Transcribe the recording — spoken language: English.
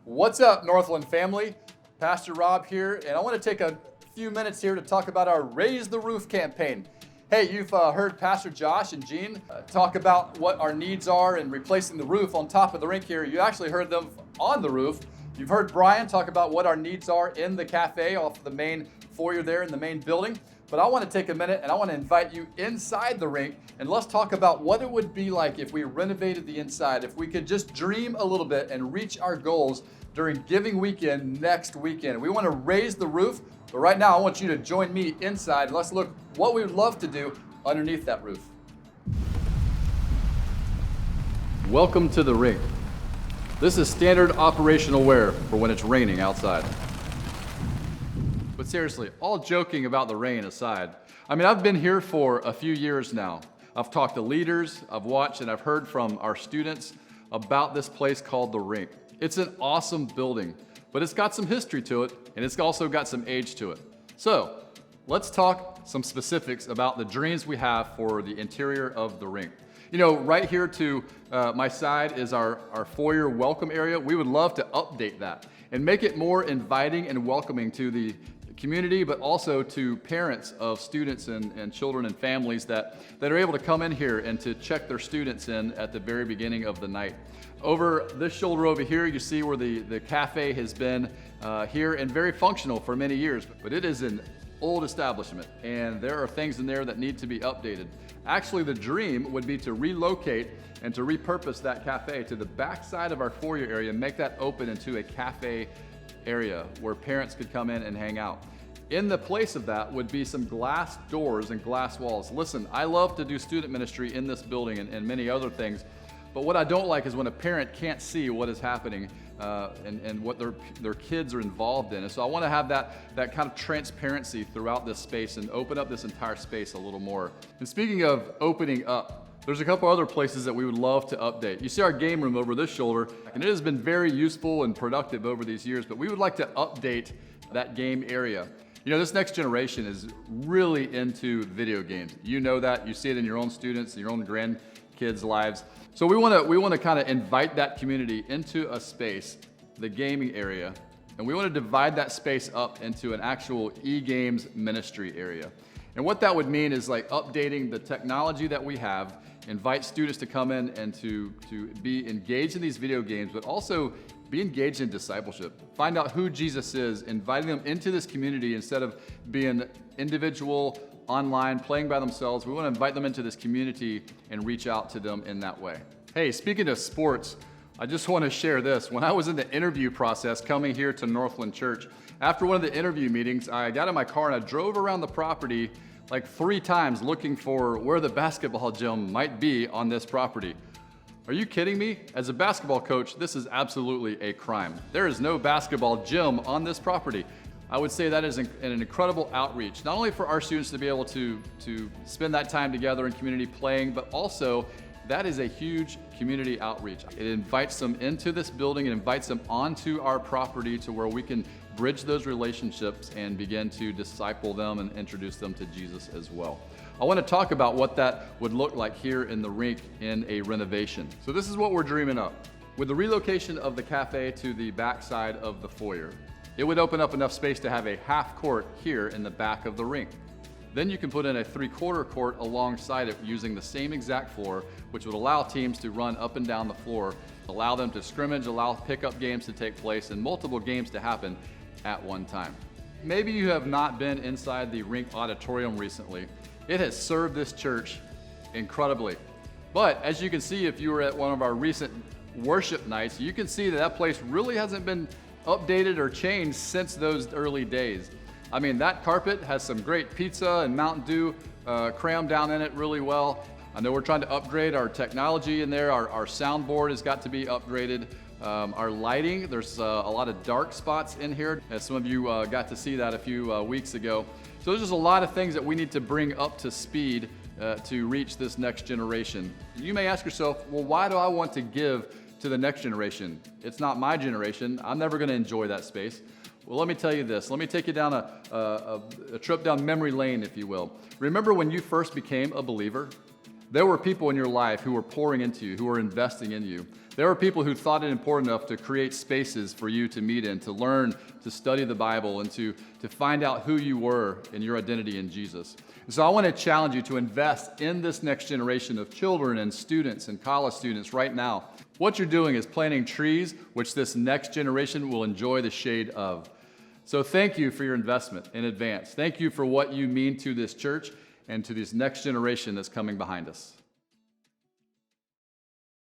What's up, Northland family? Pastor Rob here, and I want to take a few minutes here to talk about our Raise the Roof campaign. Hey, you've heard Pastor Josh and Jean talk about what our needs are in replacing the roof on top of the rink here. You actually heard them on the roof. You've heard Brian talk about what our needs are in the cafe off the main foyer there in the main building. But I want to take a minute and I want to invite you inside the rink and let's talk about what it would be like if we renovated the inside, if we could just dream a little bit and reach our goals during Giving Weekend next weekend. We want to raise the roof, but right now I want you to join me inside and let's look what we would love to do underneath that roof. Welcome to the rink. This is standard operational wear for when it's raining outside. But seriously, all joking about the rain aside, I've been here for a few years now. I've talked to leaders, I've watched and I've heard from our students about this place called the Rink. It's an awesome building, but it's got some history to it and it's also got some age to it. So let's talk some specifics about the dreams we have for the interior of the rink. You know, right here to my side is our foyer welcome area. We would love to update that and make it more inviting and welcoming to the community, but also to parents of students and children and families that are able to come in here and to check their students in at the very beginning of the night. Over this shoulder over here, you see where the cafe has been here and very functional for many years, but it is an old establishment and there are things in there that need to be updated. Actually, the dream would be to relocate and to repurpose that cafe to the back side of our foyer area and make that open into a cafe area where parents could come in and hang out. In the place of that would be some glass doors and glass walls. Listen, I love to do student ministry in this building and many other things, but what I don't like is when a parent can't see what is happening and what their kids are involved in. And so I want to have that kind of transparency throughout this space and open up this entire space a little more. And speaking of opening up, there's a couple other places that we would love to update. You see our game room over this shoulder, and it has been very useful and productive over these years, but we would like to update that game area. You know, this next generation is really into video games. You know that, you see it in your own students, your own grandkids' lives. So we want to kind of invite that community into a space, the gaming area, and we want to divide that space up into an actual e-games ministry area. And what that would mean is like updating the technology that we have, invite students to come in and to be engaged in these video games, but also be engaged in discipleship. Find out who Jesus is, inviting them into this community instead of being individual, online, playing by themselves. We want to invite them into this community and reach out to them in that way. Hey, speaking of sports, I just want to share this. When I was in the interview process coming here to Northland Church, after one of the interview meetings, I got in my car and I drove around the property like 3 times looking for where the basketball gym might be on this property. Are you kidding me? As a basketball coach, this is absolutely a crime. There is no basketball gym on this property. I would say that is an incredible outreach, not only for our students to be able to spend that time together in community playing, but also that is a huge community outreach. It invites them into this building, it invites them onto our property to where we can bridge those relationships and begin to disciple them and introduce them to Jesus as well. I want to talk about what that would look like here in the rink in a renovation. So this is what we're dreaming up. With the relocation of the cafe to the back side of the foyer, it would open up enough space to have a half court here in the back of the rink. Then you can put in a 3/4 court alongside it using the same exact floor, which would allow teams to run up and down the floor, allow them to scrimmage, allow pickup games to take place, and multiple games to happen at one time. Maybe you have not been inside the rink auditorium recently. It has served this church incredibly. But as you can see, if you were at one of our recent worship nights, you can see that place really hasn't been updated or changed since those early days. That carpet has some great pizza and Mountain Dew crammed down in it really well. I know we're trying to upgrade our technology in there. Our soundboard has got to be upgraded. Our lighting, there's a lot of dark spots in here, as some of you got to see that a few weeks ago. So there's just a lot of things that we need to bring up to speed to reach this next generation. You may ask yourself, well, why do I want to give to the next generation? It's not my generation. I'm never going to enjoy that space. Well, let me tell you this. Let me take you down a trip down memory lane, if you will. Remember when you first became a believer? There were people in your life who were pouring into you, who were investing in you. There were people who thought it important enough to create spaces for you to meet in, to learn, to study the Bible, and to find out who you were and your identity in Jesus. And so I want to challenge you to invest in this next generation of children and students and college students right now. What you're doing is planting trees which this next generation will enjoy the shade of. So thank you for your investment in advance. Thank you for what you mean to this church and to this next generation that's coming behind us.